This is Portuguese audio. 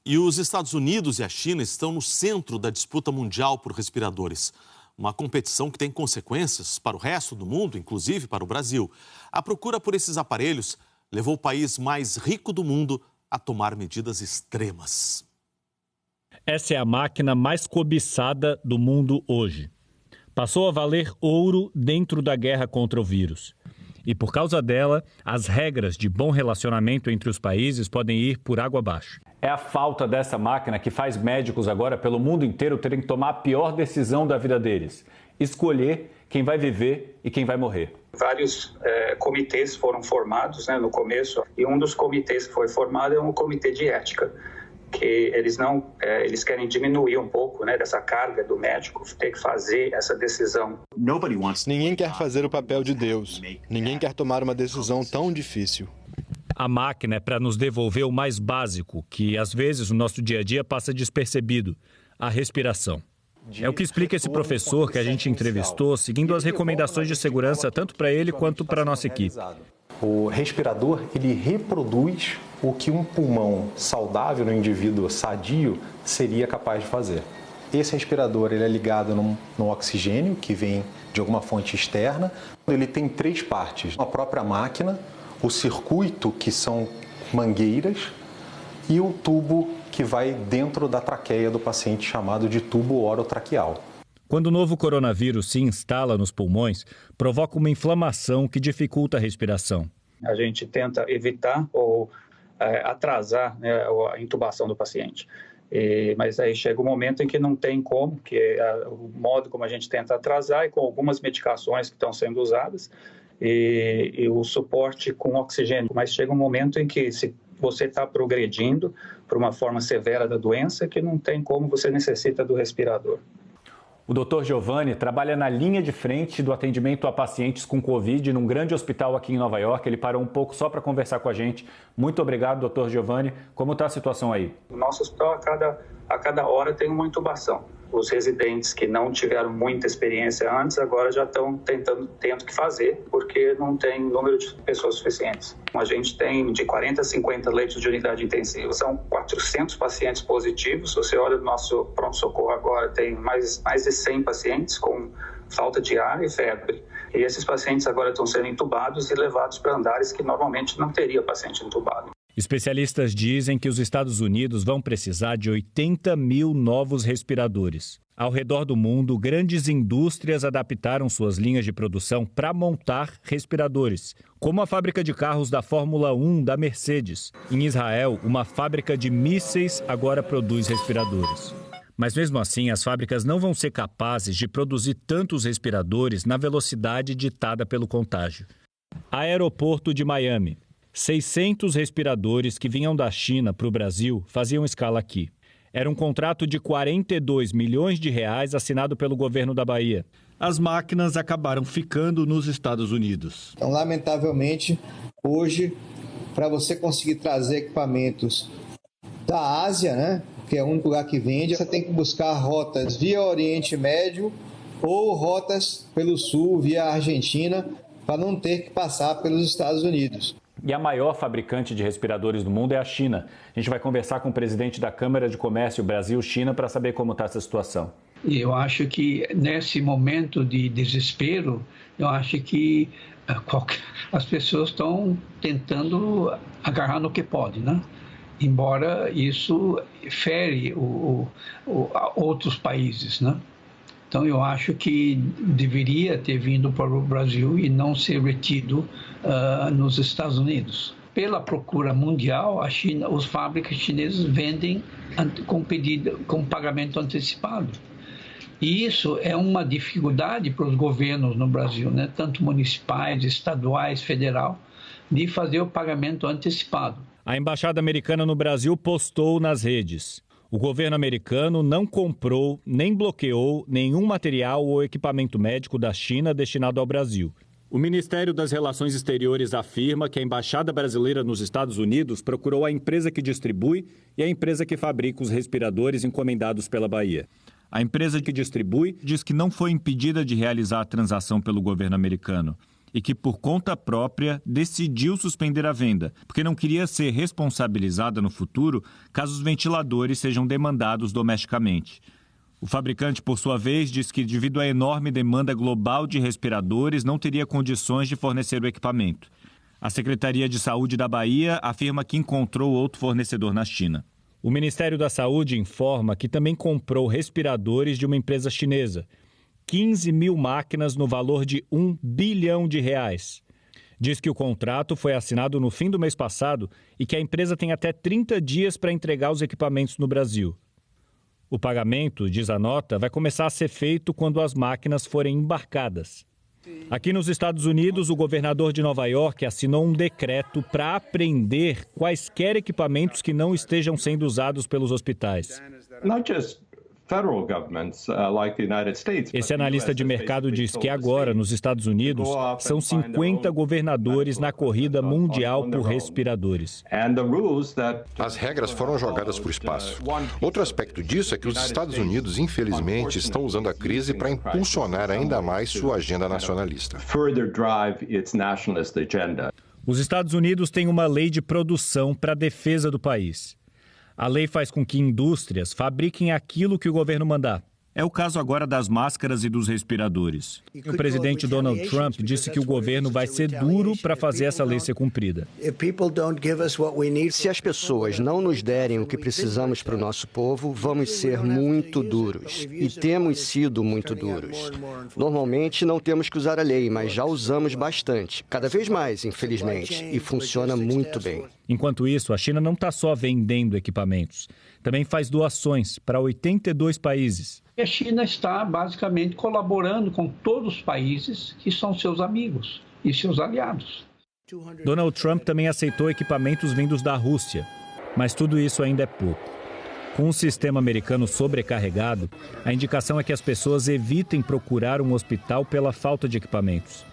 E os Estados Unidos e a China estão no centro da disputa mundial por respiradores. Uma competição que tem consequências para o resto do mundo, inclusive para o Brasil. A procura por esses aparelhos levou o país mais rico do mundo a tomar medidas extremas. Essa é a máquina mais cobiçada do mundo hoje. Passou a valer ouro dentro da guerra contra o vírus. E por causa dela, as regras de bom relacionamento entre os países podem ir por água abaixo. É a falta dessa máquina que faz médicos agora pelo mundo inteiro terem que tomar a pior decisão da vida deles: escolher quem vai viver e quem vai morrer. Vários comitês foram formados, no começo, e um dos comitês que foi formado é um comitê de ética, que eles querem diminuir um pouco, dessa carga do médico ter que fazer essa decisão. Ninguém quer fazer o papel de Deus. Ninguém quer tomar uma decisão tão difícil. A máquina é para nos devolver o mais básico, que às vezes no nosso dia a dia passa despercebido: a respiração. É o que explica esse professor que a gente entrevistou, seguindo as recomendações de segurança tanto para ele quanto para a nossa equipe. O respirador, ele reproduz o que um pulmão saudável no indivíduo sadio seria capaz de fazer. Esse respirador, ele é ligado no oxigênio, que vem de alguma fonte externa. Ele tem 3 partes: a própria máquina, o circuito, que são mangueiras, e o tubo que vai dentro da traqueia do paciente, chamado de tubo orotraqueal. Quando o novo coronavírus se instala nos pulmões, provoca uma inflamação que dificulta a respiração. A gente tenta evitar ou atrasar a intubação do paciente. Mas aí chega um momento em que não tem como, que é o modo como a gente tenta atrasar, e com algumas medicações que estão sendo usadas, e o suporte com oxigênio. Mas chega um momento em que, se você está progredindo para uma forma severa da doença, que não tem como, você necessita do respirador. O Dr. Giovanni trabalha na linha de frente do atendimento a pacientes com Covid num grande hospital aqui em Nova York. Ele parou um pouco só para conversar com a gente. Muito obrigado, Dr. Giovanni. Como está a situação aí? O nosso hospital, a cada hora, tem uma intubação. Os residentes que não tiveram muita experiência antes, agora já estão tendo que fazer, porque não tem número de pessoas suficientes. A gente tem de 40 a 50 leitos de unidade intensiva, são 400 pacientes positivos. Se você olha no nosso pronto-socorro agora, tem mais de 100 pacientes com falta de ar e febre. E esses pacientes agora estão sendo entubados e levados para andares que normalmente não teria paciente entubado. Especialistas dizem que os Estados Unidos vão precisar de 80 mil novos respiradores. Ao redor do mundo, grandes indústrias adaptaram suas linhas de produção para montar respiradores, como a fábrica de carros da Fórmula 1 da Mercedes. Em Israel, uma fábrica de mísseis agora produz respiradores. Mas mesmo assim, as fábricas não vão ser capazes de produzir tantos respiradores na velocidade ditada pelo contágio. Aeroporto de Miami. 600 respiradores que vinham da China para o Brasil faziam escala aqui. Era um contrato de 42 milhões de reais assinado pelo governo da Bahia. As máquinas acabaram ficando nos Estados Unidos. Então, lamentavelmente, hoje, para você conseguir trazer equipamentos da Ásia, que é o único lugar que vende, você tem que buscar rotas via Oriente Médio ou rotas pelo Sul, via Argentina, para não ter que passar pelos Estados Unidos. E a maior fabricante de respiradores do mundo é a China. A gente vai conversar com o presidente da Câmara de Comércio Brasil-China para saber como está essa situação. Eu acho que nesse momento de desespero, eu acho que as pessoas estão tentando agarrar no que pode, Embora isso fere outros países, Então, eu acho que deveria ter vindo para o Brasil e não ser retido nos Estados Unidos. Pela procura mundial, a China, os fábricas chinesas vendem com pagamento antecipado. E isso é uma dificuldade para os governos no Brasil, tanto municipais, estaduais, federal, de fazer o pagamento antecipado. A Embaixada Americana no Brasil postou nas redes: o governo americano não comprou nem bloqueou nenhum material ou equipamento médico da China destinado ao Brasil. O Ministério das Relações Exteriores afirma que a Embaixada Brasileira nos Estados Unidos procurou a empresa que distribui e a empresa que fabrica os respiradores encomendados pela Bahia. A empresa que distribui diz que não foi impedida de realizar a transação pelo governo americano. e que, por conta própria, decidiu suspender a venda, porque não queria ser responsabilizada no futuro caso os ventiladores sejam demandados domesticamente. O fabricante, por sua vez, diz que, devido à enorme demanda global de respiradores, não teria condições de fornecer o equipamento. A Secretaria de Saúde da Bahia afirma que encontrou outro fornecedor na China. O Ministério da Saúde informa que também comprou respiradores de uma empresa chinesa. 15 mil máquinas no valor de R$1 bilhão. Diz que o contrato foi assinado no fim do mês passado e que a empresa tem até 30 dias para entregar os equipamentos no Brasil. O pagamento, diz a nota, vai começar a ser feito quando as máquinas forem embarcadas. Aqui nos Estados Unidos, o governador de Nova York assinou um decreto para apreender quaisquer equipamentos que não estejam sendo usados pelos hospitais. Esse analista de mercado diz que agora, nos Estados Unidos, são 50 governadores na corrida mundial por respiradores. As regras foram jogadas para o espaço. Outro aspecto disso é que os Estados Unidos, infelizmente, estão usando a crise para impulsionar ainda mais sua agenda nacionalista. Os Estados Unidos têm uma lei de produção para a defesa do país. A lei faz com que indústrias fabriquem aquilo que o governo mandar. É o caso agora das máscaras e dos respiradores. O presidente Donald Trump disse que o governo vai ser duro para fazer essa lei ser cumprida. Se as pessoas não nos derem o que precisamos para o nosso povo, vamos ser muito duros. E temos sido muito duros. Normalmente não temos que usar a lei, mas já usamos bastante. Cada vez mais, infelizmente. E funciona muito bem. Enquanto isso, a China não está só vendendo equipamentos. Também faz doações para 82 países. A China está basicamente colaborando com todos os países que são seus amigos e seus aliados. Donald Trump também aceitou equipamentos vindos da Rússia, mas tudo isso ainda é pouco. Com um sistema americano sobrecarregado, a indicação é que as pessoas evitem procurar um hospital pela falta de equipamentos.